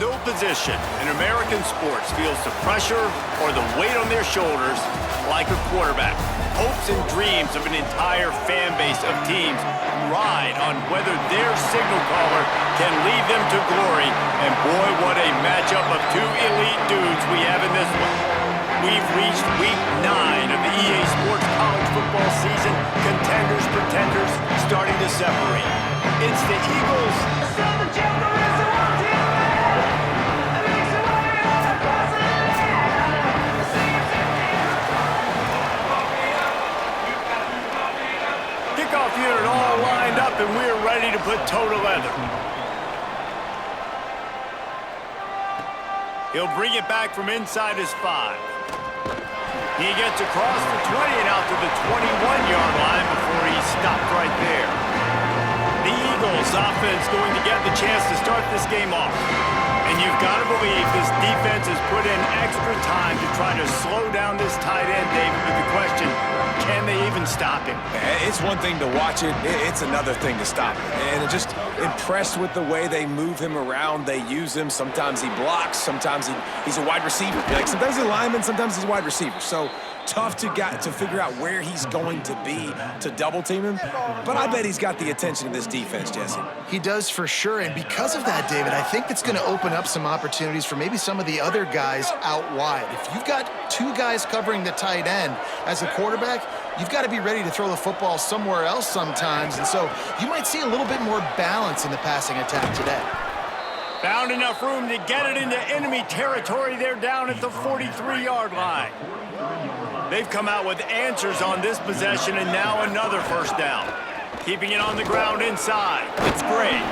No position in American sports feels the pressure or the weight on their shoulders like a quarterback. Hopes and dreams of an entire fan base of teams ride on whether their signal caller can lead them to glory. And boy, what a matchup of two elite dudes we have in this one. We've reached week 9 of the EA Sports college football season. Contenders, pretenders, starting to separate. It's the Eagles. Kickoff unit all lined up, and we're ready to put toe to leather. He'll bring it back from inside his 5. He gets across the 20 and out to the 21-yard line before he's stopped right there. The Eagles offense going to get the chance to start this game off. And you've got to believe this defense has put in extra time to try to slow down this tight end, David, with the question, can they even stop him? It's one thing to watch it. It's another thing to stop him. And I'm just impressed with the way they move him around. They use him. Sometimes he blocks. Sometimes he's a wide receiver. Like sometimes he's a lineman. Sometimes he's a wide receiver. So tough to figure out where he's going to be to double team him. But I bet he's got the attention of this defense, Jesse. He does for sure. And because of that, David, I think it's going to open up some opportunities for maybe some of the other guys out wide. If you've got two guys covering the tight end as a quarterback, you've got to be ready to throw the football somewhere else sometimes. And so you might see a little bit more balance in the passing attack today. Found enough room to get it into enemy territory. They're down at the 43-yard line. They've come out with answers on this possession, and now another first down. Keeping it on the ground inside. It's great.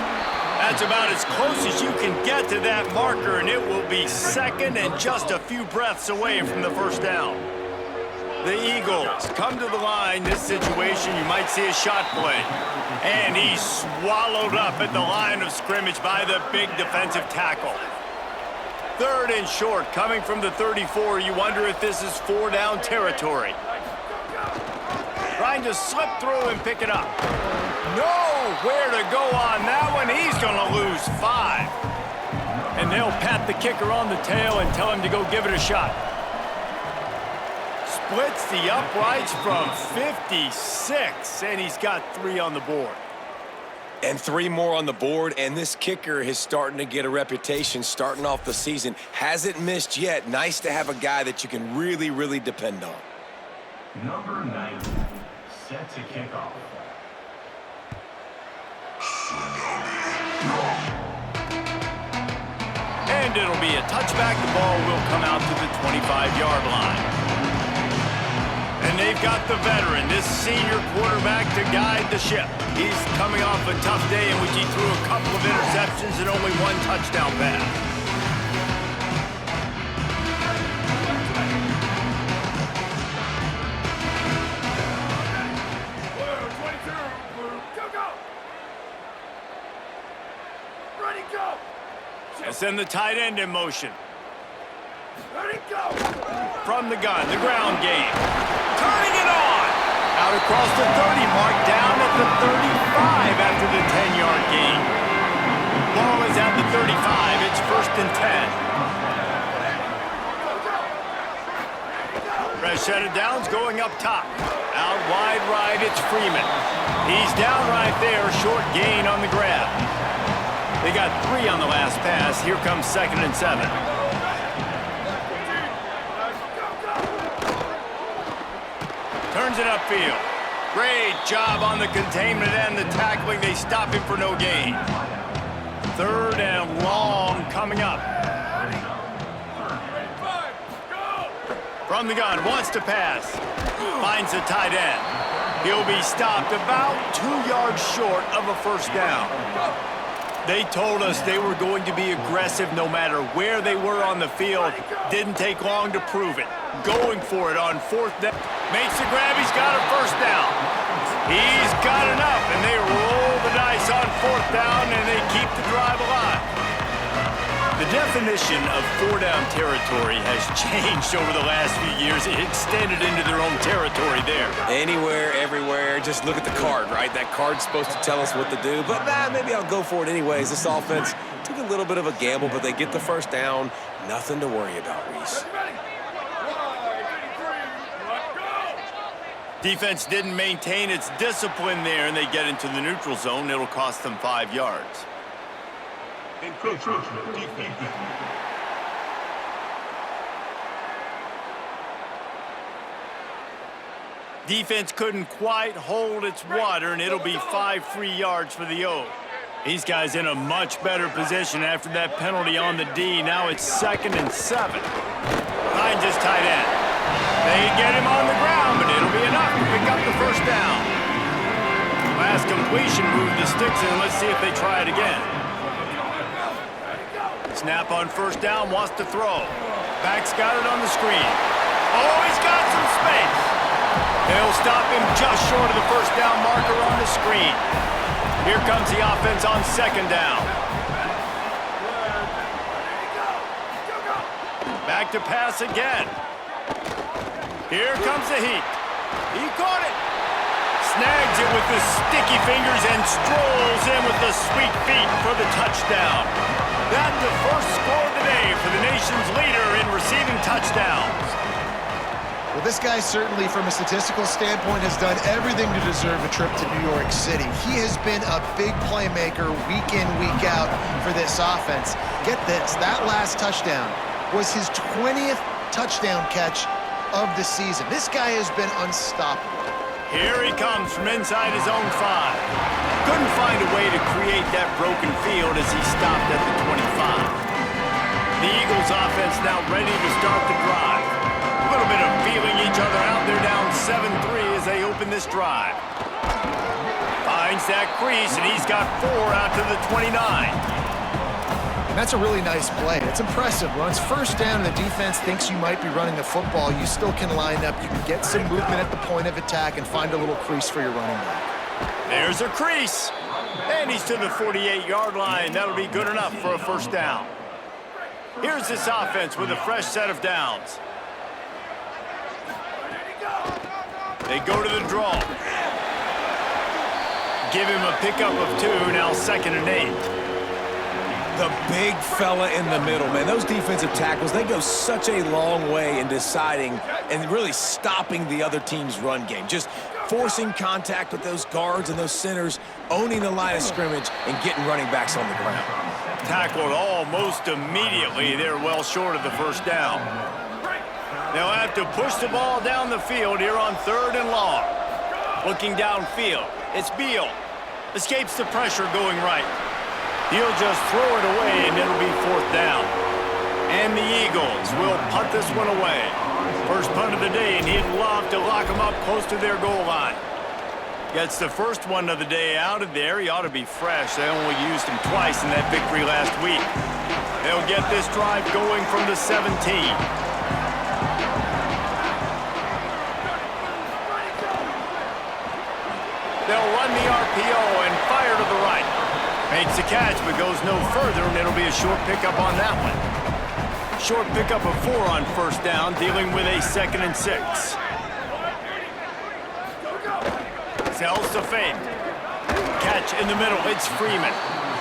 That's about as close as you can get to that marker, and it will be second and just a few breaths away from the first down. The Eagles come to the line. This situation, you might see a shot play. And he's swallowed up at the line of scrimmage by the big defensive tackle. Third and short, coming from the 34. You wonder if this is 4-down territory. Trying to slip through and pick it up. Nowhere to go on that one. He's going to lose 5. And they'll pat the kicker on the tail and tell him to go give it a shot. Splits the uprights from 56, and he's got 3 on the board. And 3 more on the board, and this kicker is starting to get a reputation starting off the season. Hasn't missed yet. Nice to have a guy that you can really, really depend on. Number 90, set to kick off. And it'll be a touchback. The ball will come out to the 25-yard line. And they've got the veteran, this senior quarterback, to guide the ship. He's coming off a tough day in which he threw a couple of interceptions and only 1 touchdown pass. And send the tight end in motion. Ready, go! From the gun, the ground game. Turning it on! Out across the 30 mark, down at the 35 after the 10-yard gain. Ball is at the 35. It's 1st and 10. Fresh set of downs going up top. Out wide right, it's Freeman. He's down right there, short gain on the grab. They got 3 on the last pass. Here comes 2nd and 7. Turns it upfield. Great job on the containment and the tackling. They stop him for no gain. 3rd and long coming up. From the gun, wants to pass. Finds the tight end. He'll be stopped about 2 yards short of a first down. They told us they were going to be aggressive no matter where they were on the field. Didn't take long to prove it. Going for it on 4th down. Makes the grab. He's got a first down. He's got enough, and they roll the dice on 4th down, and they keep the drive alive. The definition of four-down territory has changed over the last few years. It extended into their own territory there. Anywhere, everywhere, just look at the card, right? That card's supposed to tell us what to do, but maybe I'll go for it anyways. This offense took a little bit of a gamble, but they get the first down. Nothing to worry about, Reese. Defense didn't maintain its discipline there, and they get into the neutral zone. It'll cost them 5 yards. Encroachment defeated. Defense couldn't quite hold its water, and it'll be 5 free yards for the O. These guys in a much better position after that penalty on the D. Now it's 2nd and 7. Finds his tight end. They get him on the ground, but it'll be enough to pick up the first down. Last completion moved the sticks in. Let's see if they try it again. Snap on first down, wants to throw. Back's got it on the screen. Oh, he's got some space. They'll stop him just short of the first down marker on the screen. Here comes the offense on 2nd down. Back to pass again. Here comes the heat. He caught it. Snags it with the sticky fingers and strolls in with the sweet feet for the touchdown. That's the first score of the day for the nation's leader in receiving touchdowns. Well, this guy certainly, from a statistical standpoint, has done everything to deserve a trip to New York City. He has been a big playmaker week in, week out for this offense. Get this, that last touchdown was his 20th touchdown catch of the season. This guy has been unstoppable. Here he comes from inside his own 5. Couldn't find a way to create that broken field as he stopped at the 25. The Eagles offense now ready to start the drive. A little bit of feeling each other out. They're down 7-3 as they open this drive. Finds that crease, and he's got 4 out to the 29. And that's a really nice play. It's impressive. When it's first down and the defense thinks you might be running the football, you still can line up. You can get some movement at the point of attack and find a little crease for your running back. There's a crease. And he's to the 48-yard line. That'll be good enough for a first down. Here's this offense with a fresh set of downs. They go to the draw. Give him a pickup of 2, now 2nd and 8. The big fella in the middle, man. Those defensive tackles, they go such a long way in deciding and really stopping the other team's run game. Just forcing contact with those guards and those centers, owning the line of scrimmage, and getting running backs on the ground. Tackled almost immediately. They're well short of the first down. They'll have to push the ball down the field here on 3rd and long. Looking downfield, it's Beal. Escapes the pressure going right. He'll just throw it away, and it'll be 4th down. And the Eagles will punt this one away. First punt of the day, and he'd love to lock them up close to their goal line. Gets the first one of the day out of there. He ought to be fresh. They only used him twice in that victory last week. They'll get this drive going from the 17. They'll run the RPO and fire to the right. Makes the catch, but goes no further, and it'll be a short pickup on that one. Short pickup of 4 on first down, dealing with a 2nd and 6. Sells the fake. Catch in the middle, it's Freeman.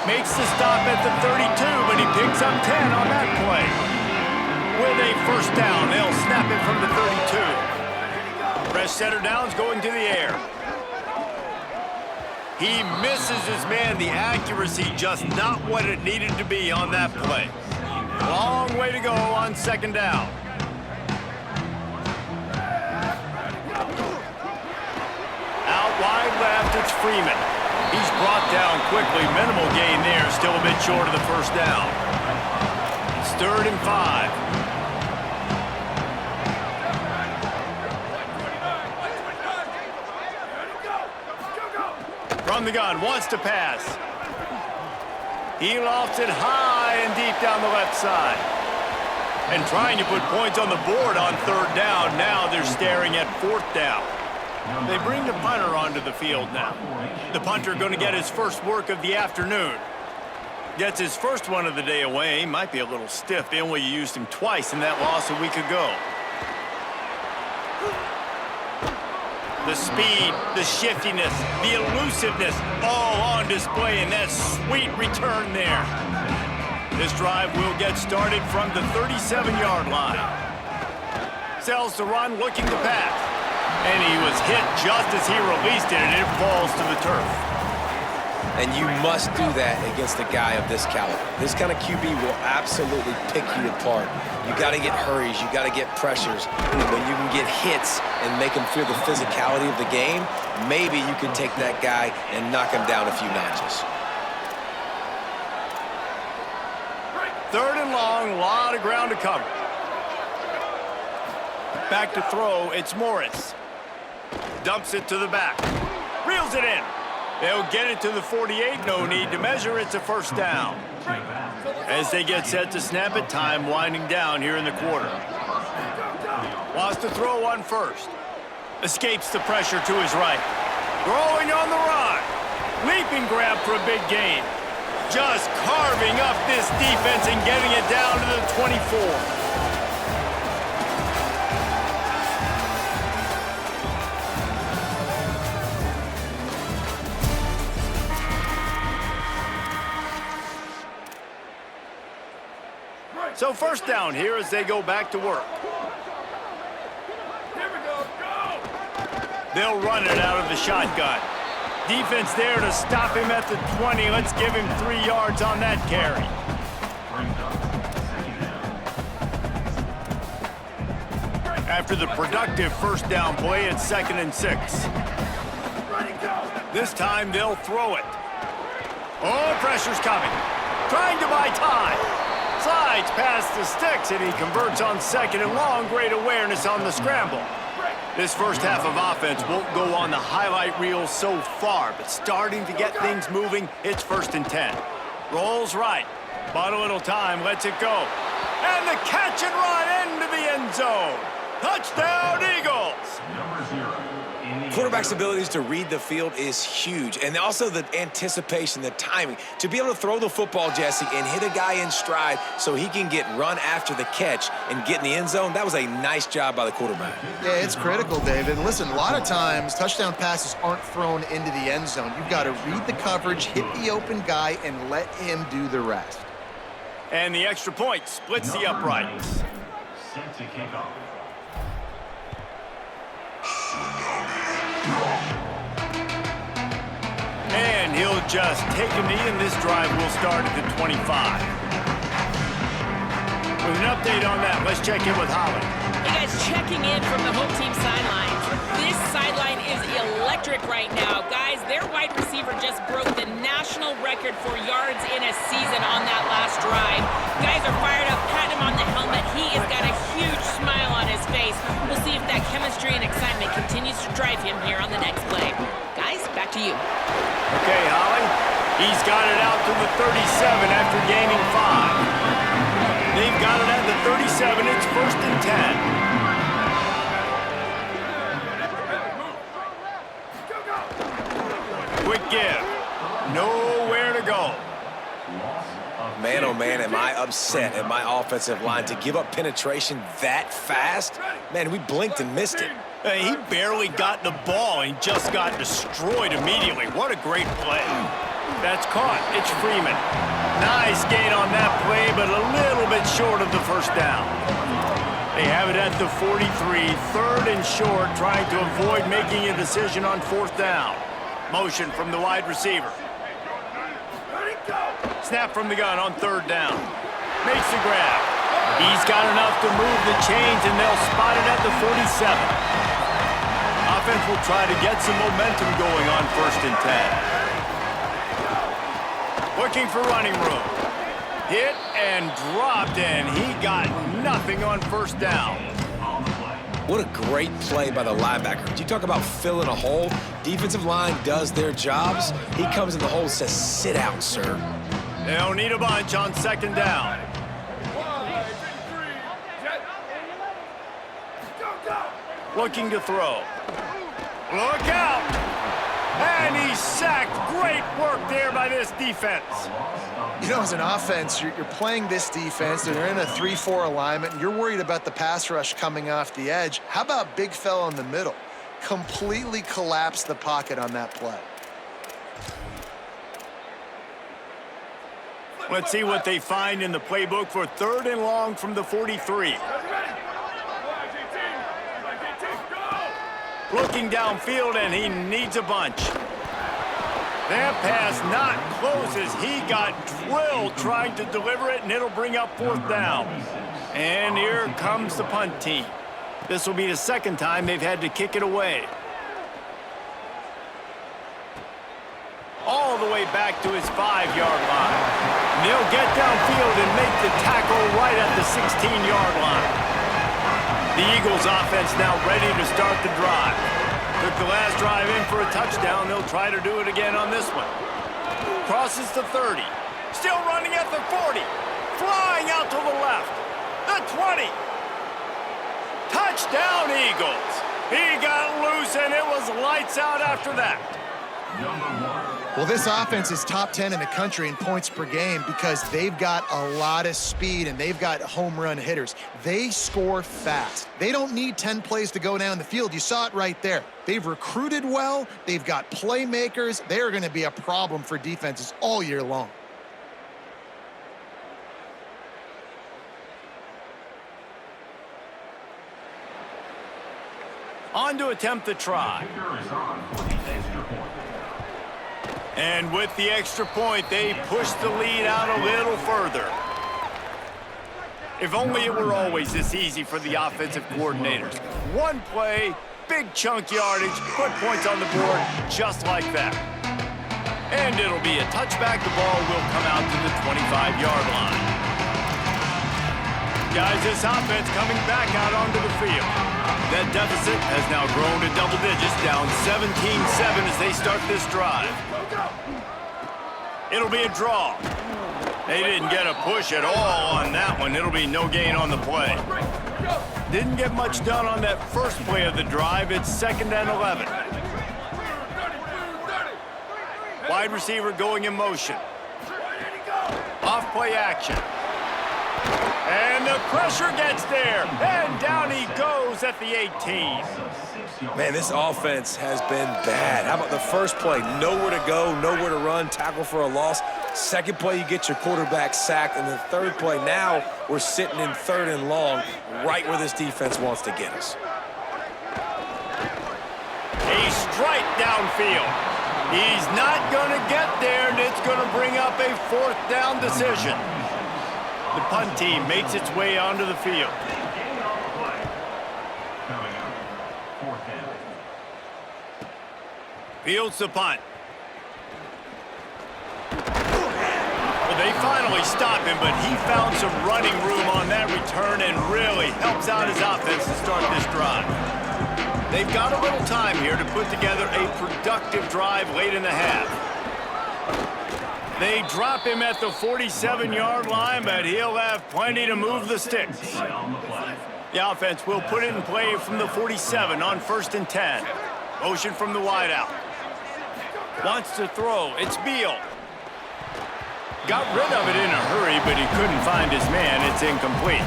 Makes the stop at the 32, but he picks up 10 on that play. With a first down, they'll snap it from the 32. Fresh center down's going to the air. He misses his man. The accuracy just not what it needed to be on that play. Long way to go on 2nd down. Out wide left, it's Freeman. He's brought down quickly. Minimal gain there, still a bit short of the first down. It's 3rd and 5. From the gun, wants to pass. He lofts it high and deep down the left side. And trying to put points on the board on 3rd down. Now they're staring at 4th down. They bring the punter onto the field now. The punter going to get his first work of the afternoon. Gets his first one of the day away. Might be a little stiff. They only used him twice in that loss a week ago. The speed, the shiftiness, the elusiveness, all on display in that sweet return there. This drive will get started from the 37-yard line. Sells the run, looking to pass. And he was hit just as he released it, and it falls to the turf. And you must do that against a guy of this caliber. This kind of QB will absolutely pick you apart. You got to get hurries. You got to get pressures. And when you can get hits and make him feel the physicality of the game, maybe you can take that guy and knock him down a few notches. Third and long, a lot of ground to cover. Back to throw, it's Morris. Dumps it to the back. Reels it in. They'll get it to the 48. No need to measure. It's a first down. As they get set to snap it, time winding down here in the quarter. Wants to throw on first. Escapes the pressure to his right. Throwing on the run. Leaping grab for a big gain. Just carving up this defense and getting it down to the 24. So first down here as they go back to work. Here we go. They'll run it out of the shotgun. Defense there to stop him at the 20. Let's give him 3 yards on that carry. After the productive first down play, it's 2nd and 6. This time they'll throw it. Oh, pressure's coming. Trying to buy time. Slides past the sticks, and he converts on 2nd and long. Great awareness on the scramble. This first half of offense won't go on the highlight reel so far, but starting to get things moving, it's 1st and 10. Rolls right. Bought a little time, lets it go. And the catch and run into the end zone. Touchdown, Eagles! Number 0. Quarterback's abilities to read the field is huge, and also the anticipation, the timing. To be able to throw the football, Jesse, and hit a guy in stride so he can get run after the catch and get in the end zone, that was a nice job by the quarterback. Yeah, it's critical, David. And listen, a lot of times touchdown passes aren't thrown into the end zone. You've got to read the coverage, hit the open guy, and let him do the rest. And the extra point splits the uprights. Set to kick off. And he'll just take a knee, and this drive will start at the 25. With an update on that, let's check in with Holly. Hey guys, checking in from the home team sidelines. This sideline is electric right now. Guys, their wide receiver just broke the national record for yards in a season on that last drive. Guys are fired up, patting him on the helmet. He has got a huge smile on his face. We'll see if that chemistry and excitement continues to drive him here on the next play. Guys, back to you. Okay, Holly. He's got it out to the 37 after gaining 5. They've got it at the 37. It's 1st and 10. Quick give. Nowhere to go. Man, oh man, am I upset at my offensive line to give up penetration that fast? Man, we blinked and missed it. Hey, he barely got the ball and just got destroyed immediately. What a great play. That's caught. It's Freeman. Nice gain on that play, but a little bit short of the first down. They have it at the 43, 3rd and short, trying to avoid making a decision on 4th down. Motion from the wide receiver. Snap from the gun on 3rd down. Makes the grab. He's got enough to move the chains, and they'll spot it at the 47. Offense will try to get some momentum going on 1st and 10. Looking for running room. Hit and dropped, and he got nothing on 1st down. What a great play by the linebacker. You talk about filling a hole. Defensive line does their jobs. He comes in the hole and says, sit out, sir. They'll need a bunch on 2nd down. Looking to throw. Look out! And he's sacked. Great work there by this defense. You know, as an offense, you're playing this defense, and they're in a 3-4 alignment, and you're worried about the pass rush coming off the edge. How about big fella in the middle? Completely collapsed the pocket on that play. Let's see what they find in the playbook for 3rd and long from the 43. Looking downfield, and he needs a bunch. That pass not close as he got drilled trying to deliver it, and it'll bring up 4th down. And here comes the punt team. This will be the 2nd time they've had to kick it away. All the way back to his 5-yard line. And they'll get downfield and make the tackle right at the 16-yard line. The Eagles offense now ready to start the drive. Took the last drive in for a touchdown. They'll try to do it again on this one. Crosses the 30. Still running at the 40. Flying out to the left. The 20. Touchdown, Eagles. He got loose, and it was lights out after that. Well, this offense is top 10 in the country in points per game because they've got a lot of speed and they've got home run hitters. They score fast. They don't need 10 plays to go down the field. You saw it right there. They've recruited well. They've got playmakers. They're going to be a problem for defenses all year long. On to attempt the try. And with the extra point, they push the lead out a little further. If only it were always this easy for the offensive coordinators. One play, big chunk yardage, put points on the board just like that. And it'll be a touchback. The ball will come out to the 25-yard line. Guys, this offense coming back out onto the field. That deficit has now grown to double digits, down 17-7 as they start this drive. It'll be a draw. They didn't get a push at all on that one. It'll be no gain on the play. Didn't get much done on that first play of the drive. It's 2nd and 11. Wide receiver going in motion. Off play action. And the pressure gets there. And down he goes at the 18. Man, this offense has been bad. How about the first play? Nowhere to go, nowhere to run, tackle for a loss. Second play, you get your quarterback sacked. And the third play, now we're sitting in 3rd and long, right where this defense wants to get us. A strike downfield. He's not going to get there, and it's going to bring up a 4th down decision. The punt team makes its way onto the field. Fields the punt. Well, they finally stop him, but he found some running room on that return and really helps out his offense to start this drive. They've got a little time here to put together a productive drive late in the half. They drop him at the 47-yard line, but he'll have plenty to move the sticks. The offense will put it in play from the 47 on 1st and 10. Motion from the wideout. Wants to throw. It's Beal. Got rid of it in a hurry, but he couldn't find his man. It's incomplete.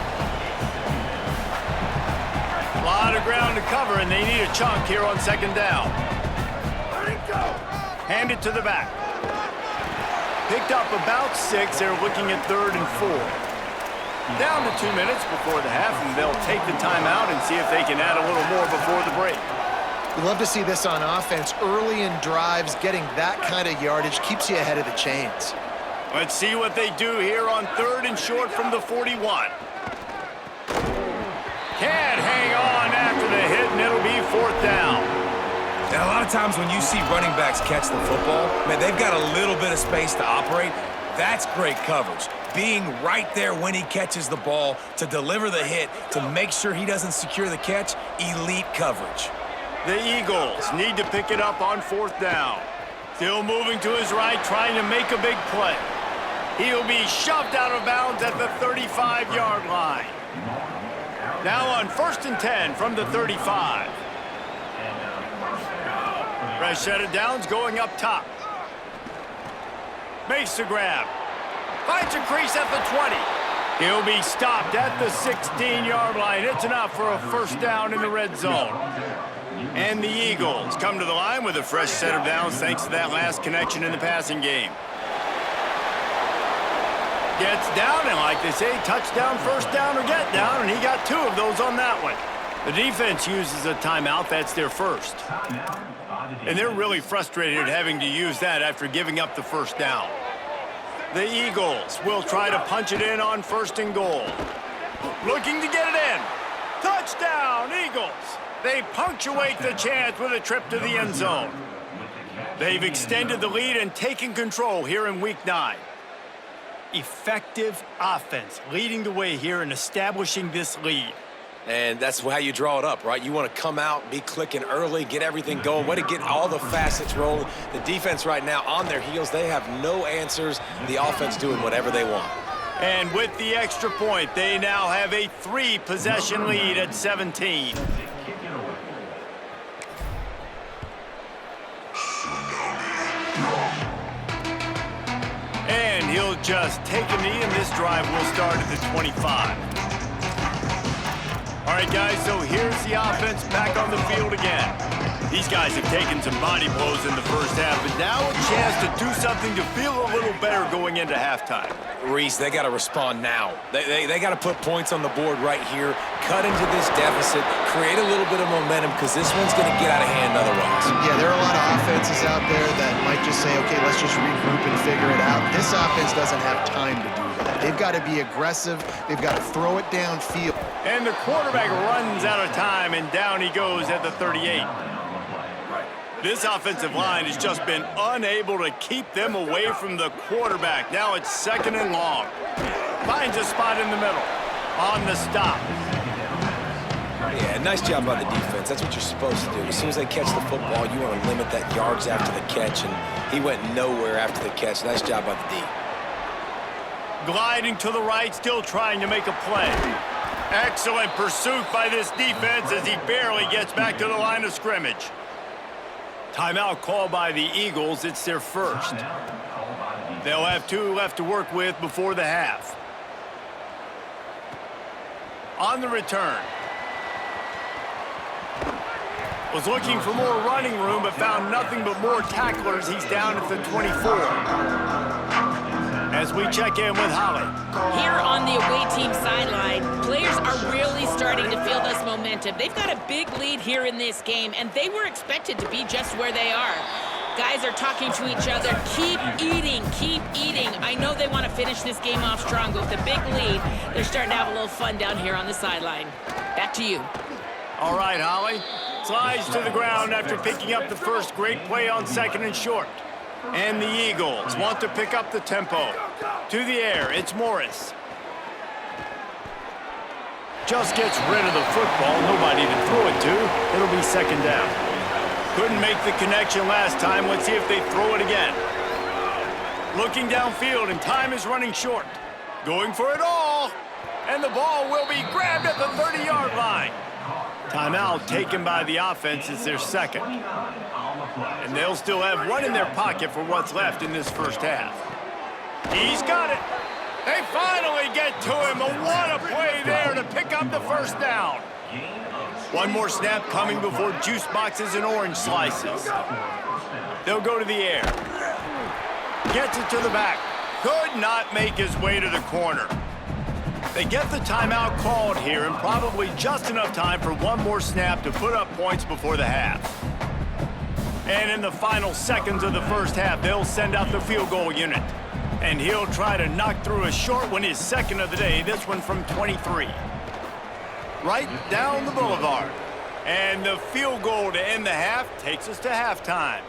A lot of ground to cover, and they need a chunk here on 2nd down. Hand it to the back. Picked up about 6. They're looking at 3rd and 4. Down to 2 minutes before the half, and they'll take the timeout and see if they can add a little more before the break. We love to see this on offense. Early in drives, getting that kind of yardage keeps you ahead of the chains. Let's see what they do here on 3rd and short from the 41. Can't hang on after the hit, and it'll be 4th down. And a lot of times when you see running backs catch the football, man, they've got a little bit of space to operate. That's great coverage. Being right there when he catches the ball to deliver the hit, to make sure he doesn't secure the catch, elite coverage. The Eagles need to pick it up on 4th down. Still moving to his right, trying to make a big play. He'll be shoved out of bounds at the 35-yard line. Now on 1st and 10 from the 35. Fresh set of downs going up top. Makes the grab. Finds a crease at the 20. He'll be stopped at the 16-yard line. It's enough for a first down in the red zone. And the Eagles come to the line with a fresh set of downs thanks to that last connection in the passing game. Gets down, and like they say, touchdown, first down, or get down, and he got 2 of those on that one. The defense uses a timeout. That's their first. And they're really frustrated having to use that after giving up the first down. The Eagles will try to punch it in on 1st and goal. Looking to get it in. Touchdown, Eagles. They punctuate the chance with a trip to the end zone. They've extended the lead and taken control here in Week 9. Effective offense leading the way here and establishing this lead. And that's how you draw it up, right? You want to come out, be clicking early, get everything going, way to get all the facets rolling. The defense right now on their heels, they have no answers. The offense doing whatever they want. And with the extra point, they now have a 3-possession lead at 17. And he'll just take a knee, and this drive will start at the 25. All right, guys, so here's the offense back on the field again. These guys have taken some body blows in the first half, but now a chance to do something to feel a little better going into halftime. Reese, they got to respond now. They got to put points on the board right here, cut into this deficit, create a little bit of momentum, because this one's going to get out of hand otherwise. Yeah, there are a lot of offenses out there that might just say, okay, let's just regroup and figure it out. This offense doesn't have time to do that. They've got to be aggressive. They've got to throw it downfield. And the quarterback runs out of time, and down he goes at the 38. This offensive line has just been unable to keep them away from the quarterback. Now it's 2nd and long. Finds a spot in the middle. On the stop. Yeah, nice job by the defense. That's what you're supposed to do. As soon as they catch the football, you want to limit that yards after the catch, and he went nowhere after the catch. Nice job by the D. Gliding to the right, still trying to make a play. Excellent pursuit by this defense as he barely gets back to the line of scrimmage. Timeout called by the Eagles. It's their first. They'll have 2 left to work with before the half. On the return. Was looking for more running room, but found nothing but more tacklers. He's down at the 24. As we check in with Holly. Here on the away team sideline, players are really starting to feel this momentum. They've got a big lead here in this game, and they were expected to be just where they are. Guys are talking to each other. Keep eating, keep eating. I know they want to finish this game off strong, but with a big lead, they're starting to have a little fun down here on the sideline. Back to you. All right, Holly. Slides to the ground after picking up the first great play on 2nd and short. And the Eagles want to pick up the tempo. To the air, it's Morris. Just gets rid of the football, nobody to throw it to. It'll be 2nd down. Couldn't make the connection last time. Let's see if they throw it again. Looking downfield, and time is running short. Going for it all. And the ball will be grabbed at the 30-yard line. Timeout taken by the offense. It's their 2nd. And they'll still have 1 in their pocket for what's left in this first half. He's got it. They finally get to him. What a play there to pick up the first down. 1 more snap coming before juice boxes and orange slices. They'll go to the air. Gets it to the back. Could not make his way to the corner. They get the timeout called here, and probably just enough time for 1 more snap to put up points before the half. And in the final seconds of the first half, they'll send out the field goal unit. And he'll try to knock through a short one, his 2nd of the day, this one from 23. Right down the boulevard. And the field goal to end the half takes us to halftime.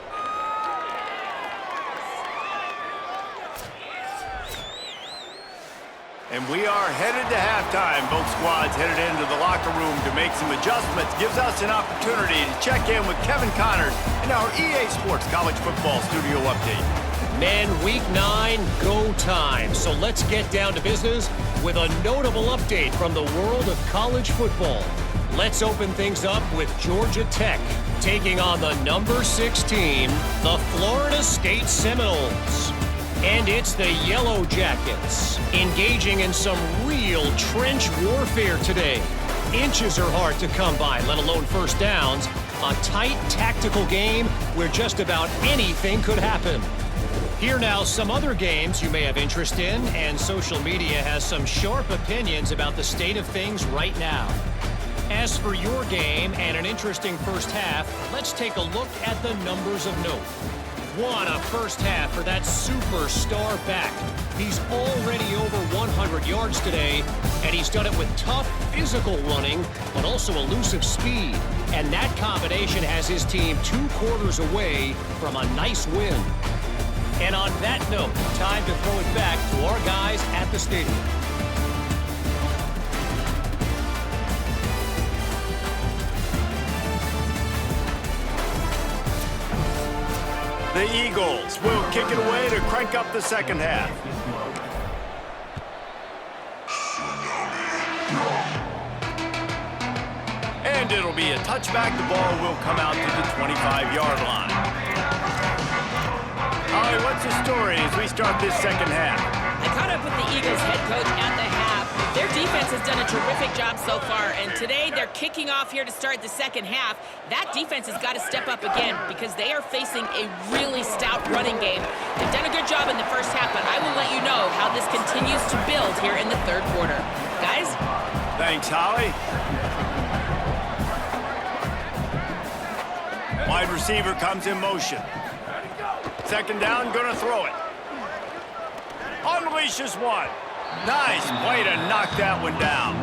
And we are headed to halftime. Both squads headed into the locker room to make some adjustments. Gives us an opportunity to check in with Kevin Connors in our EA Sports College Football Studio Update. Men, Week 9, go time. So let's get down to business with a notable update from the world of college football. Let's open things up with Georgia Tech taking on the number 6 team, the Florida State Seminoles. And it's the Yellow Jackets engaging in some real trench warfare today. Inches are hard to come by, let alone first downs. A tight tactical game where just about anything could happen. Here now, some other games you may have interest in, and social media has some sharp opinions about the state of things right now. As for your game and an interesting first half, let's take a look at the numbers of note. What a first half for that superstar back. He's already over 100 yards today, and he's done it with tough physical running, but also elusive speed. And that combination has his team 2 quarters away from a nice win. And on that note, time to throw it back to our guys at the stadium. The Eagles will kick it away to crank up the second half. And it'll be a touchback. The ball will come out to the 25-yard line. Holly, what's the story as we start this second half? I caught up with the Eagles head coach at the half. Their defense has done a terrific job so far, and today they're kicking off here to start the second half. That defense has got to step up again because they are facing a really stout running game. They've done a good job in the first half, but I will let you know how this continues to build here in the third quarter. Guys? Thanks, Holly. Wide receiver comes in motion. Second down, gonna throw it. Unleashes one. Nice way to knock that one down.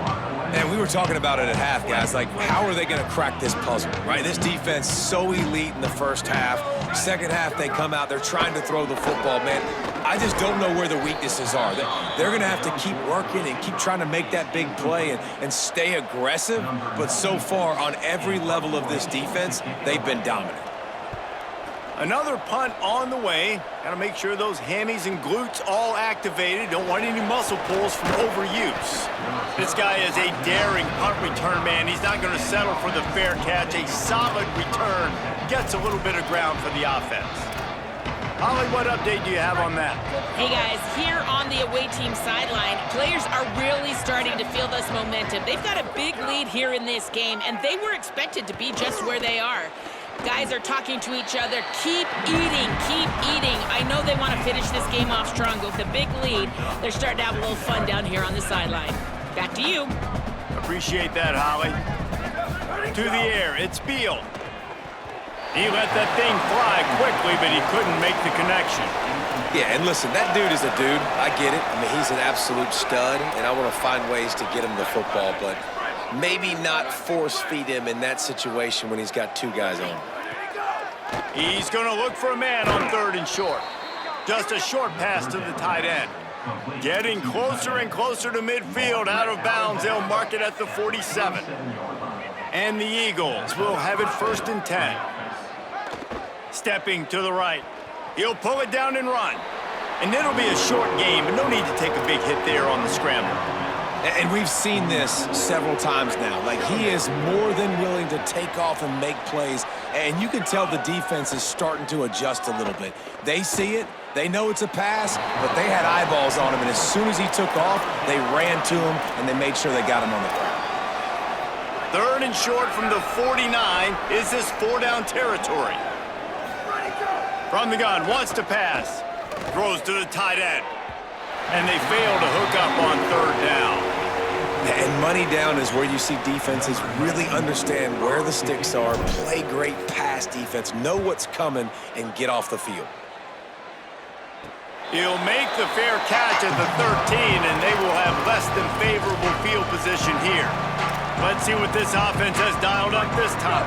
And we were talking about it at half, guys. Like, how are they going to crack this puzzle, right? This defense so elite in the first half. Second half, they come out. They're trying to throw the football, man. I just don't know where the weaknesses are. They're going to have to keep working and keep trying to make that big play and stay aggressive. But so far, on every level of this defense, they've been dominant. Another punt on the way. Got to make sure those hammies and glutes all activated. Don't want any muscle pulls from overuse. This guy is a daring punt return man. He's not going to settle for the fair catch. A solid return. Gets a little bit of ground for the offense. Holly, what update do you have on that? Hey guys, here on the away team sideline, players are really starting to feel this momentum. They've got a big lead here in this game, and they were expected to be just where they are. Guys are talking to each other. Keep eating, keep eating. I know they want to finish this game off strong, but with a big lead, they're starting to have a little fun down here on the sideline. Back to you. Appreciate that, Holly. To the air, it's Beal. He let that thing fly quickly, but he couldn't make the connection. Yeah, and listen, that dude is a dude. I get it. I mean, he's an absolute stud, and I want to find ways to get him the football, but maybe not force-feed him in that situation when he's got 2 guys on him. He's going to look for a man on 3rd and short. Just a short pass to the tight end. Getting closer and closer to midfield, out of bounds. They'll mark it at the 47. And the Eagles will have it 1st and 10. Stepping to the right. He'll pull it down and run. And it'll be a short game, but no need to take a big hit there on the scramble. And we've seen this several times now. Like, he is more than willing to take off and make plays. And you can tell the defense is starting to adjust a little bit. They see it. They know it's a pass, but they had eyeballs on him. And as soon as he took off, they ran to him, and they made sure they got him on the ground. 3rd and short from the 49. Is this 4-down territory? From the gun, wants to pass. Throws to the tight end. And they fail to hook up on 3rd down. And money down is where you see defenses really understand where the sticks are, play great pass defense, know what's coming, and get off the field. He'll make the fair catch at the 13, and they will have less than favorable field position here. Let's see what this offense has dialed up this time.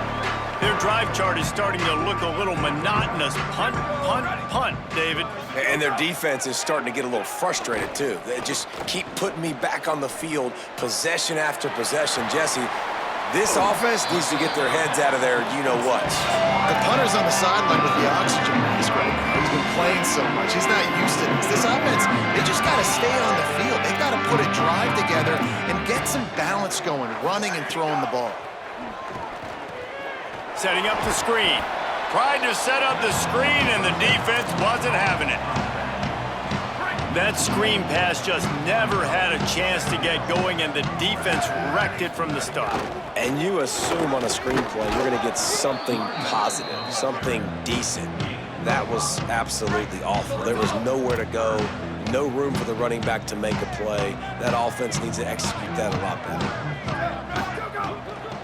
Their drive chart is starting to look a little monotonous. Punt, punt, punt, David. And their defense is starting to get a little frustrated, too. They just keep putting me back on the field, possession after possession. Jesse, this offense needs to get their heads out of their you-know-whats. The punter's on the sideline with the oxygen mask right now. He's been playing so much. He's not used to this. This offense, they just got to stay on the field. They've got to put a drive together and get some balance going, running and throwing the ball. Setting up the screen. Tried to set up the screen, and the defense wasn't having it. That screen pass just never had a chance to get going, and the defense wrecked it from the start. And you assume on a screenplay you're going to get something positive, something decent. That was absolutely awful. There was nowhere to go, no room for the running back to make a play. That offense needs to execute that a lot better.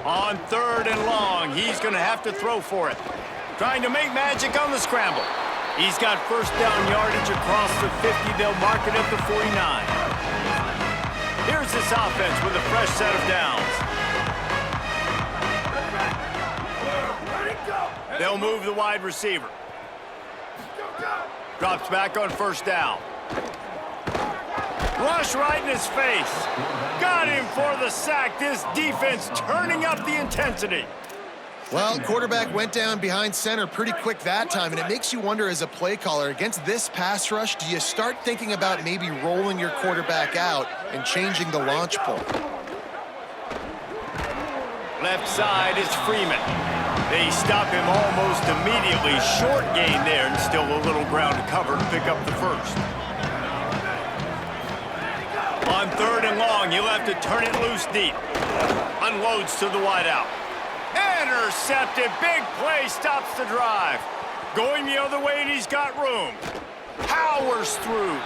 On 3rd and long, he's going to have to throw for it. Trying to make magic on the scramble. He's got first down yardage across the 50. They'll mark it at the 49. Here's this offense with a fresh set of downs. They'll move the wide receiver. Drops back on first down. Rush right in his face. Got him for the sack. This defense turning up the intensity. Well, quarterback went down behind center pretty quick that time, and it makes you wonder as a play caller, against this pass rush, do you start thinking about maybe rolling your quarterback out and changing the launch point? Left side is Freeman. They stop him almost immediately. Short gain there, and still a little ground to cover to pick up the first. On 3rd and long, he'll have to turn it loose deep. Unloads to the wideout. Intercepted. Big play stops the drive. Going the other way, and he's got room. Powers through.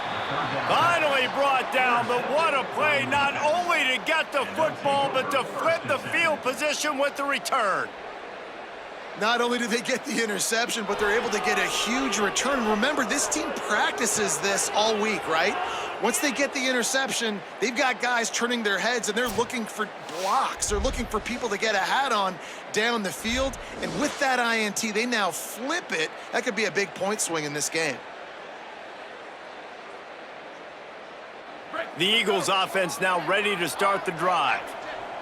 Finally brought down, but what a play. Not only to get the football, but to flip the field position with the return. Not only do they get the interception, but they're able to get a huge return. Remember, this team practices this all week, right? Once they get the interception, they've got guys turning their heads, and they're looking for blocks. They're looking for people to get a hat on down the field. And with that INT, they now flip it. That could be a big point swing in this game. The Eagles offense now ready to start the drive.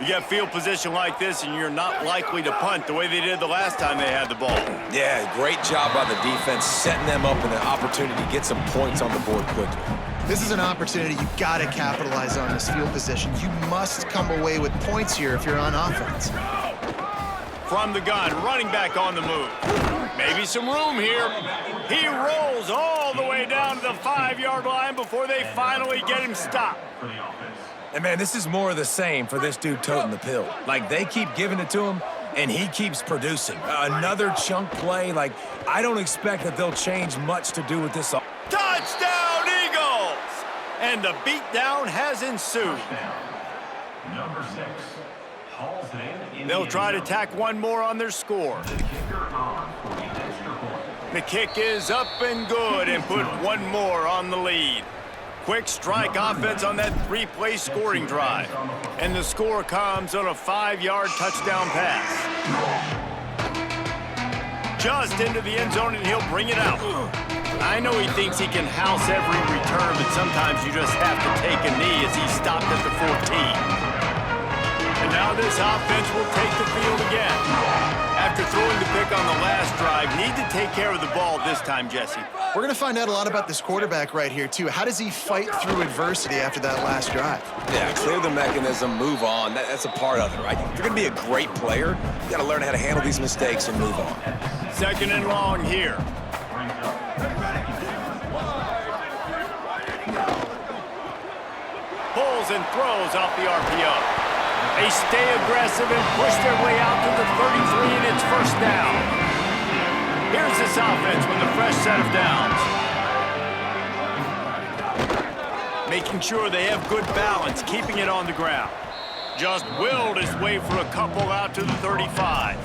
You get field position like this, and you're not likely to punt the way they did the last time they had the ball. Yeah, great job by the defense, setting them up in an opportunity to get some points on the board quickly. This is an opportunity you've got to capitalize on this field position. You must come away with points here if you're on offense. From the gun, running back on the move. Maybe some room here. He rolls all the way down to the 5-yard line before they finally get him stopped. And, man, this is more of the same for this dude toting the pill. Like, they keep giving it to him, and he keeps producing. Another chunk play. Like, I don't expect that they'll change much to do with this. Touchdown, Eagles! And the beatdown has ensued. Number 6 hauls it in. They'll try to tack one more on their score. The kicker on for the extra point. The kick is up and good, and put one more on the lead. Quick strike offense on that 3-play scoring drive. And the score comes on a 5-yard touchdown pass. Just into the end zone, and he'll bring it out. I know he thinks he can house every return, but sometimes you just have to take a knee as he stopped at the 14. And now this offense will take the field again. After throwing the pick on the last drive, need to take care of the ball this time, Jesse. We're going to find out a lot about this quarterback right here, too. How does he fight through adversity after that last drive? Yeah, clear the mechanism, move on. That's a part of it, right? If you're going to be a great player, you got to learn how to handle these mistakes and move on. 2nd and long here. Pulls and throws off the RPO. They stay aggressive and push their way out to the 33, and it's first down. Here's this offense with a fresh set of downs. Making sure they have good balance, keeping it on the ground. Just willed his way for a couple out to the 35.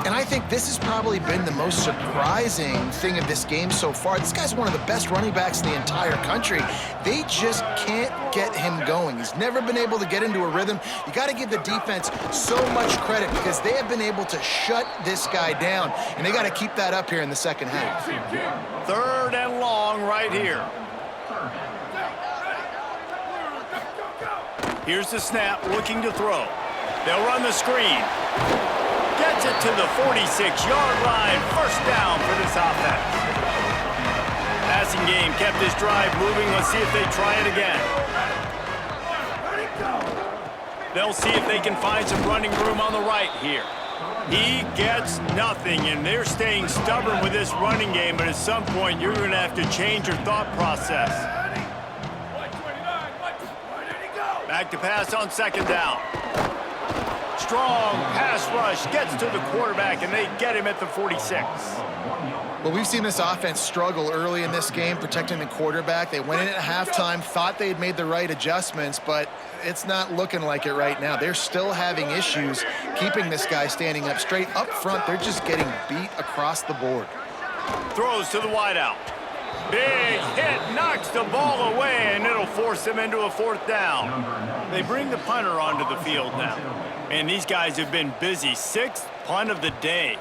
And I think this has probably been the most surprising thing of this game so far. This guy's one of the best running backs in the entire country. They just can't get him going. He's never been able to get into a rhythm. You got to give the defense so much credit because they have been able to shut this guy down, and they got to keep that up here in the second half. 3rd and long right here. Here's the snap, looking to throw. They'll run the screen. Gets it to the 46-yard line. First down for this offense. Passing game kept this drive moving. Let's see if they try it again. They'll see if they can find some running room on the right here. He gets nothing, and they're staying stubborn with this running game, but at some point, you're going to have to change your thought process. Back to pass on second down. Strong pass rush gets to the quarterback, and they get him at the 46. Well, we've seen this offense struggle early in this game protecting the quarterback. They went in at halftime, thought they had made the right adjustments, but it's not looking like it right now. They're still having issues keeping this guy standing up straight. Up front, they're just getting beat across the board. Throws to the wideout. Big hit, knocks the ball away, and it'll force them into a fourth down. They bring the punter onto the field now. And these guys have been busy. Sixth punt of the day.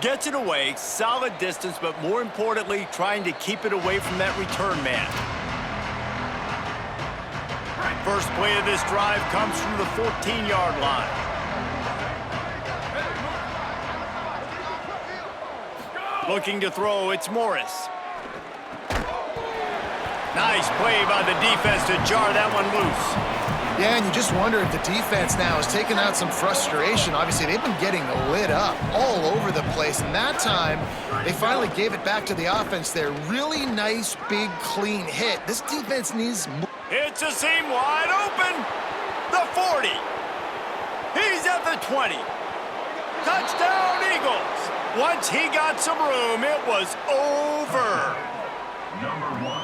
Gets it away, solid distance, but more importantly, trying to keep it away from that return man. First play of this drive comes from the 14-yard line. Looking to throw, it's Morris. Nice play by the defense to jar that one loose. Yeah, and you just wonder if the defense now is taking out some frustration. Obviously, they've been getting lit up all over the place, and that time, they finally gave it back to the offense there. Really nice, big, clean hit. This defense needs more. It's a seam wide open. The 40. He's at the 20. Touchdown, Eagles. Once he got some room, it was over.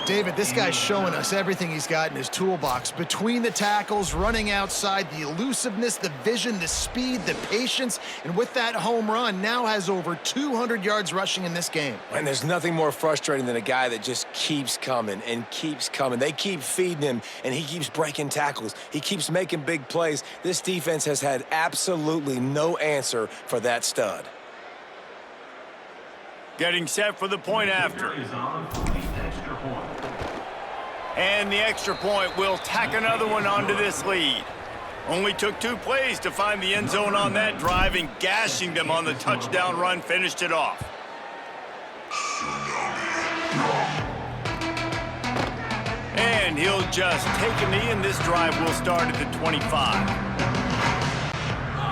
David, this guy's showing us everything he's got in his toolbox. Between the tackles, running outside, the elusiveness, the vision, the speed, the patience, and with that home run, now has over 200 yards rushing in this game. And there's nothing more frustrating than a guy that just keeps coming and keeps coming. They keep feeding him, and he keeps breaking tackles. He keeps making big plays. This defense has had absolutely no answer for that stud. Getting set for the point after. And the extra point will tack another one onto this lead. Only took 2 plays to find the end zone on that drive, and gashing them on the touchdown run finished it off. And he'll just take a knee, and this drive will start at the 25.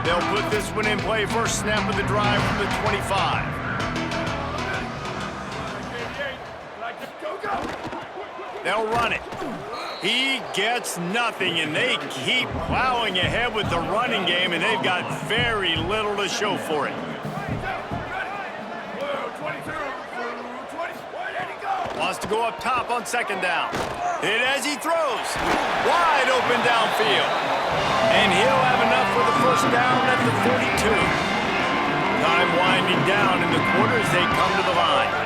They'll put this one in play. First snap of the drive from the 25. They'll run it. He gets nothing, and they keep plowing ahead with the running game, and they've got very little to show for it. Wants to go up top on second down. Hit as he throws. Wide open downfield. And he'll have enough for the first down at the 42. Time winding down in the quarter as they come to the line.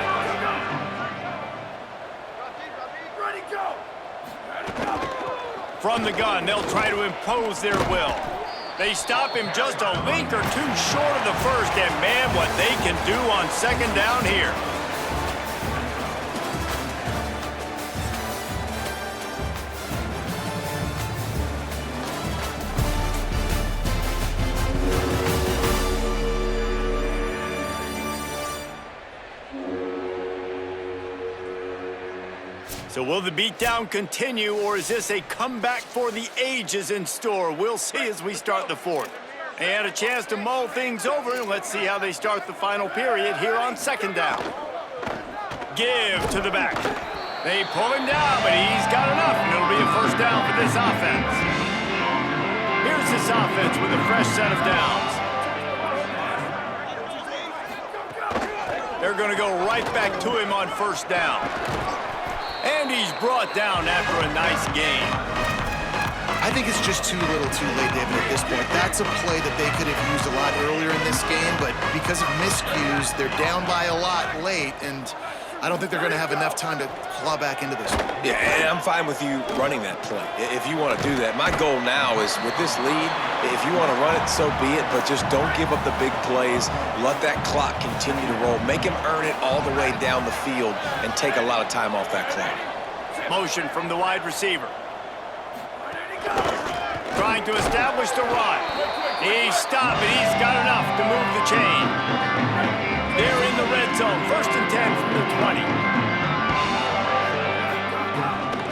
From the gun, they'll try to impose their will. They stop him just a link or two short of the first, and man, what they can do on second down here. So will the beatdown continue, or is this a comeback for the ages in store? We'll see as we start the fourth. They had a chance to mull things over, and let's see how they start the final period here on second down. Give to the back. They pull him down, but he's got enough, and it'll be a first down for this offense. Here's this offense with a fresh set of downs. They're going to go right back to him on first down. And he's brought down after a nice gain. I think it's just too little too late, David, at this point. That's a play that they could have used a lot earlier in this game, but because of miscues, they're down by a lot late, and I don't think they're going to have enough time to claw back into this one. Yeah, and I'm fine with you running that play if you want to do that. My goal now is with this lead, if you want to run it, so be it, but just don't give up the big plays. Let that clock continue to roll. Make him earn it all the way down the field and take a lot of time off that clock. Motion from the wide receiver. Trying to establish the run. He's stopped, and he's got enough to move the chain. They're in the red zone. First and 10 from the 20.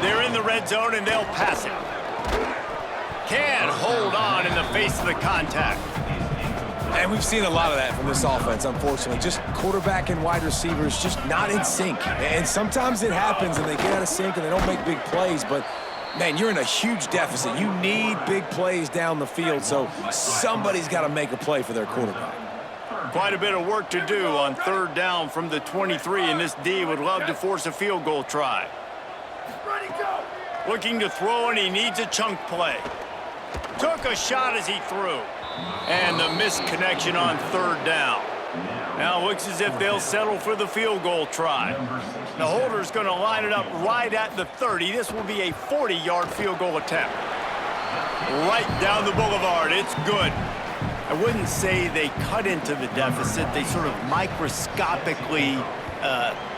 They're in the red zone, and they'll pass it. Can't hold on in the face of the contact. And we've seen a lot of that from this offense, unfortunately. Just quarterback and wide receivers just not in sync. And sometimes it happens and they get out of sync and they don't make big plays, but man, you're in a huge deficit. You need big plays down the field, so somebody's got to make a play for their quarterback. Quite a bit of work to do on third down from the 23, and this D would love to force a field goal try. Looking to throw, and he needs a chunk play. Took a shot as he threw. And the missed connection on third down. Now it looks as if they'll settle for the field goal try. The holder's going to line it up right at the 30. This will be a 40-yard field goal attempt. Right down the boulevard. It's good. I wouldn't say they cut into the deficit. They sort of microscopically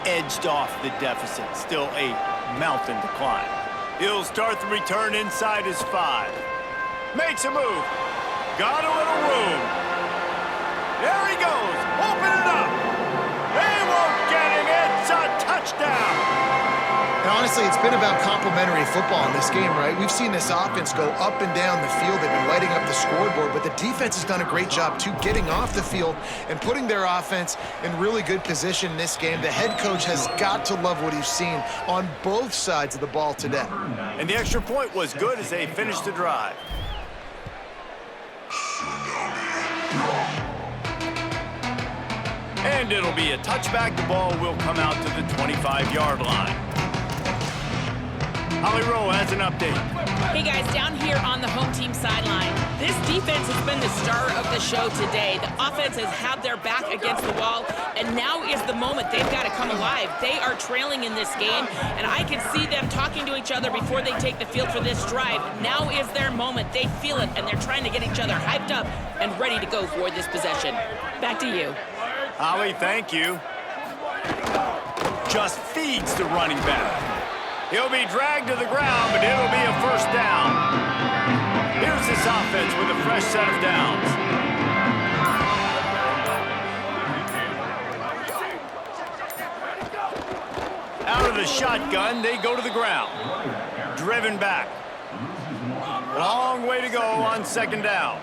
edged off the deficit. Still a mountain to climb. He'll start the return inside his 5. Makes a move. Got a little room. There he goes. Open it up. They won't get him. It's a touchdown. And honestly, it's been about complementary football in this game, right? We've seen this offense go up and down the field. They've been lighting up the scoreboard, but the defense has done a great job, too, getting off the field and putting their offense in really good position in this game. The head coach has got to love what he's seen on both sides of the ball today. And the extra point was good as they finished the drive. And it'll be a touchback. The ball will come out to the 25-yard line. Holly Rowe has an update. Hey guys, down here on the home team sideline, this defense has been the star of the show today. The offense has had their back against the wall, and now is the moment they've got to come alive. They are trailing in this game, and I can see them talking to each other before they take the field for this drive. Now is their moment. They feel it, and they're trying to get each other hyped up and ready to go for this possession. Back to you. Holly, thank you. Just feeds the running back. He'll be dragged to the ground, but it'll be a first down. Here's this offense with a fresh set of downs. Out of the shotgun, they go to the ground. Driven back. Long way to go on second down.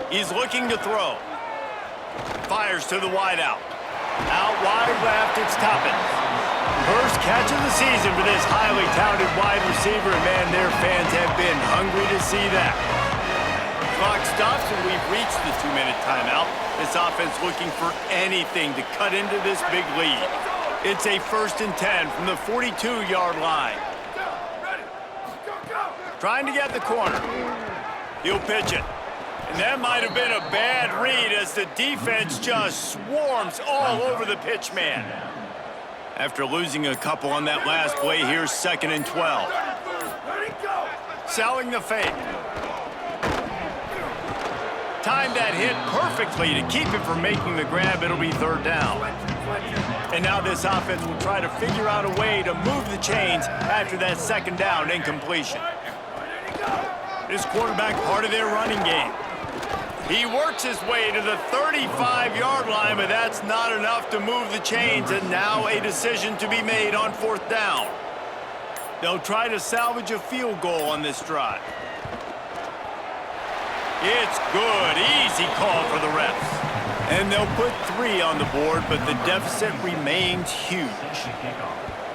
He's looking to throw. Fires to the wideout. Out wide left, it's Toppins. First catch of the season for this highly touted wide receiver. And man, their fans have been hungry to see that. Clock stops and we've reached the 2-minute timeout. This offense looking for anything to cut into this big lead. It's a 1st and 10 from the 42-yard line. Trying to get the corner. He'll pitch it. And that might have been a bad read as the defense just swarms all over the pitch man. After losing a couple on that last play, here's 2nd and 12. Selling the fake. Timed that hit perfectly to keep him from making the grab. It'll be 3rd down. And now this offense will try to figure out a way to move the chains after that 2nd down incompletion. This quarterback part of their running game. He works his way to the 35-yard line, but that's not enough to move the chains, and now a decision to be made on 4th down. They'll try to salvage a field goal on this drive. It's good. Easy call for the refs. And they'll put 3 on the board, but the deficit remains huge.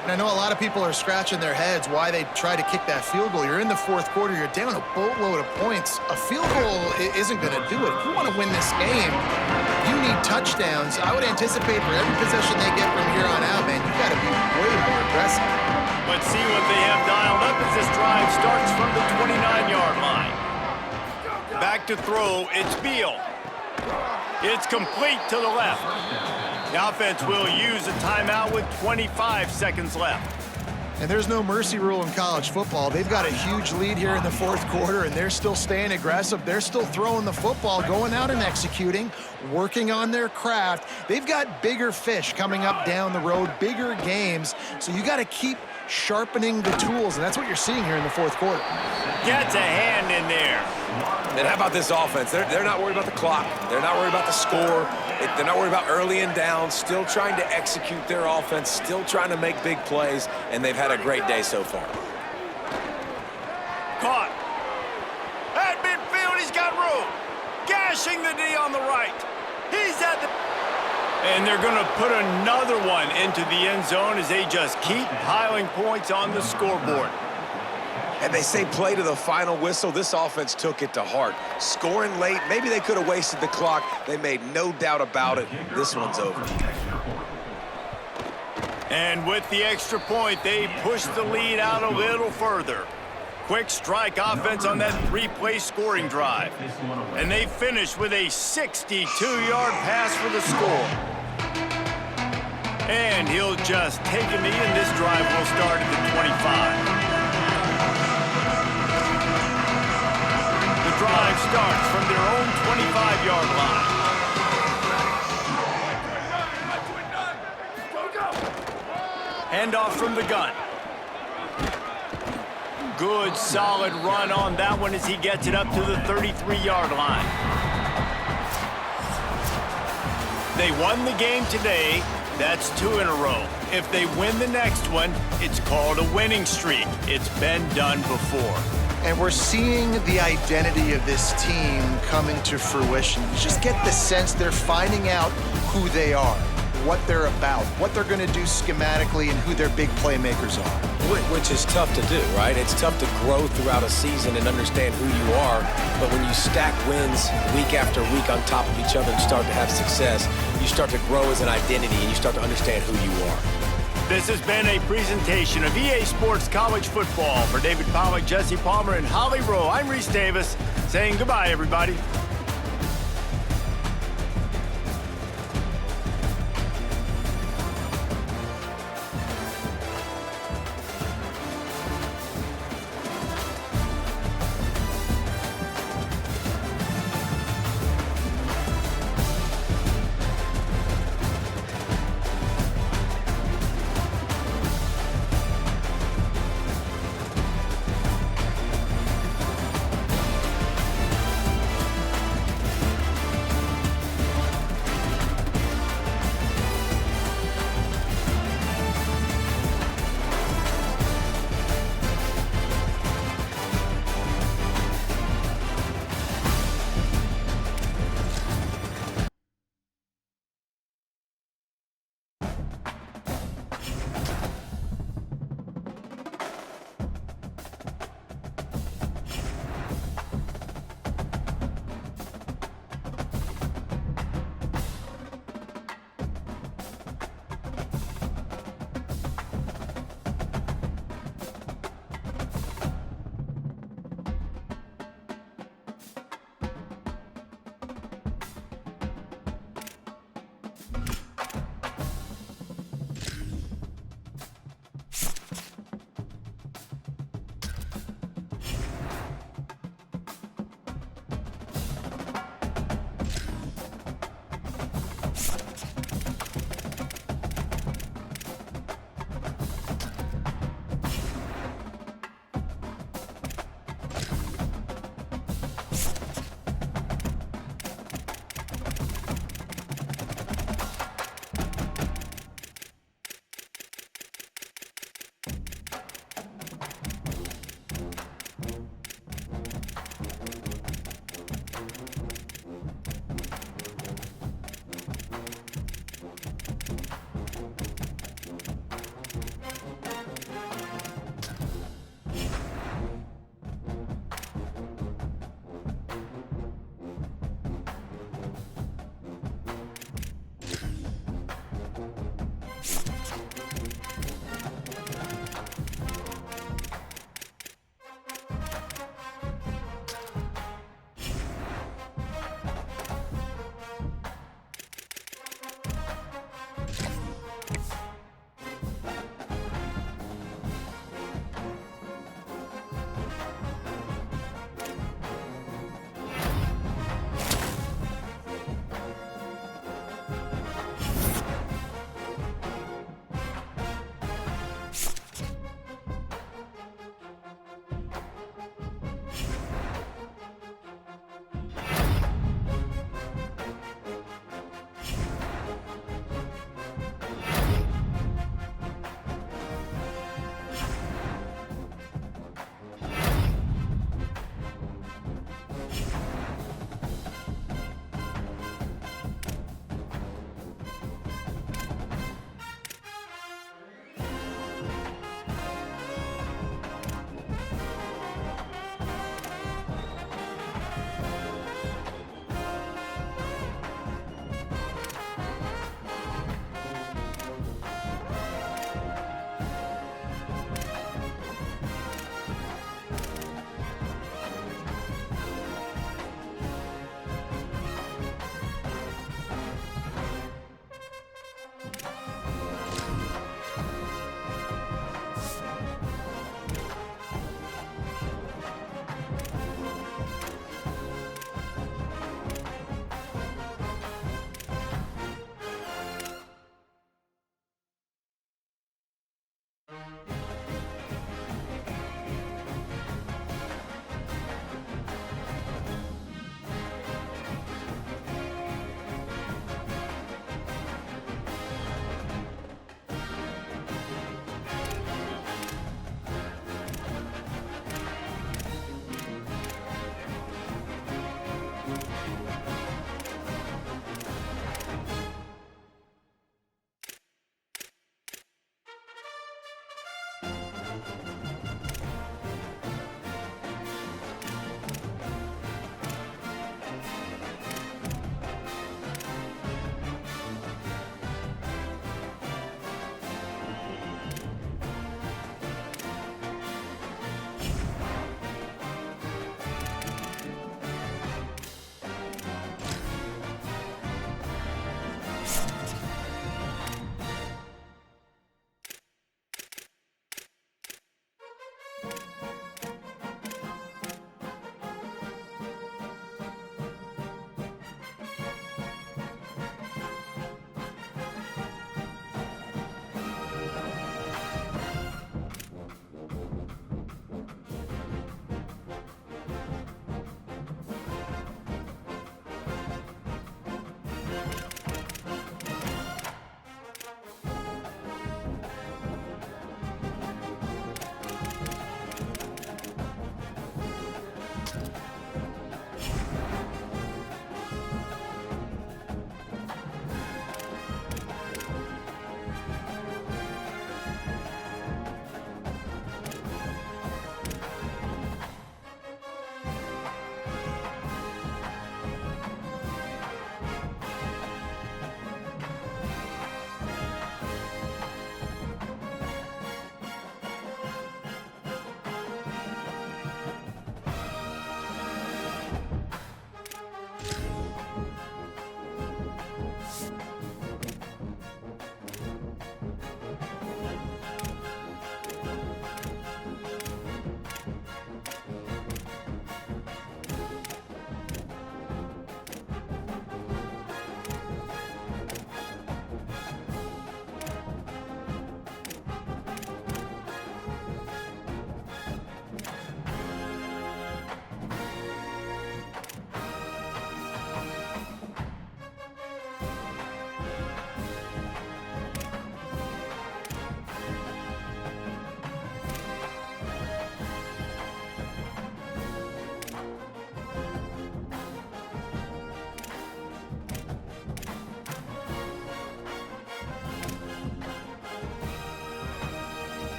And I know a lot of people are scratching their heads why they try to kick that field goal. You're in the 4th quarter. You're down a boatload of points. A field goal isn't going to do it. If you want to win this game, you need touchdowns. I would anticipate for every possession they get from here on out, man, you got to be way more aggressive. Let's see what they have dialed up as this drive starts from the 29-yard line. Back to throw. It's Beal. It's complete to the left. The offense will use a timeout with 25 seconds left. And there's no mercy rule in college football. They've got a huge lead here in the 4th quarter, and they're still staying aggressive. They're still throwing the football, going out and executing, working on their craft. They've got bigger fish coming up down the road, bigger games. So you got to keep sharpening the tools, and that's what you're seeing here in the 4th quarter. Gets a hand in there. And how about this offense? They're not worried about the clock. They're not worried about the score. They're not worried about early and down. Still trying to execute their offense. Still trying to make big plays. And they've had a great day so far. Caught. At midfield, he's got room. Gashing the D on the right. He's at the... And they're going to put another one into the end zone as they just keep piling points on the scoreboard. And they say play to the final whistle. This offense took it to heart. Scoring late, maybe they could have wasted the clock. They made no doubt about it. This one's over. And with the extra point, they push the lead out a little further. Quick strike offense on that 3-play scoring drive. And they finish with a 62-yard pass for the score. And he'll just take a knee, and this drive will start at the 25. The drive starts from their own 25-yard line. Handoff from the gun. Good, solid run on that one as he gets it up to the 33-yard line. They won the game today. That's 2 in a row. If they win the next one, it's called a winning streak. It's been done before. And we're seeing the identity of this team come into fruition. You just get the sense they're finding out who they are, what they're about, what they're going to do schematically, and who their big playmakers are. Which is tough to do, right? It's tough to grow throughout a season and understand who you are. But when you stack wins week after week on top of each other and start to have success, you start to grow as an identity and you start to understand who you are. This has been a presentation of EA Sports College Football. For David Pollack, Jesse Palmer, and Holly Rowe, I'm Reese Davis saying goodbye, everybody.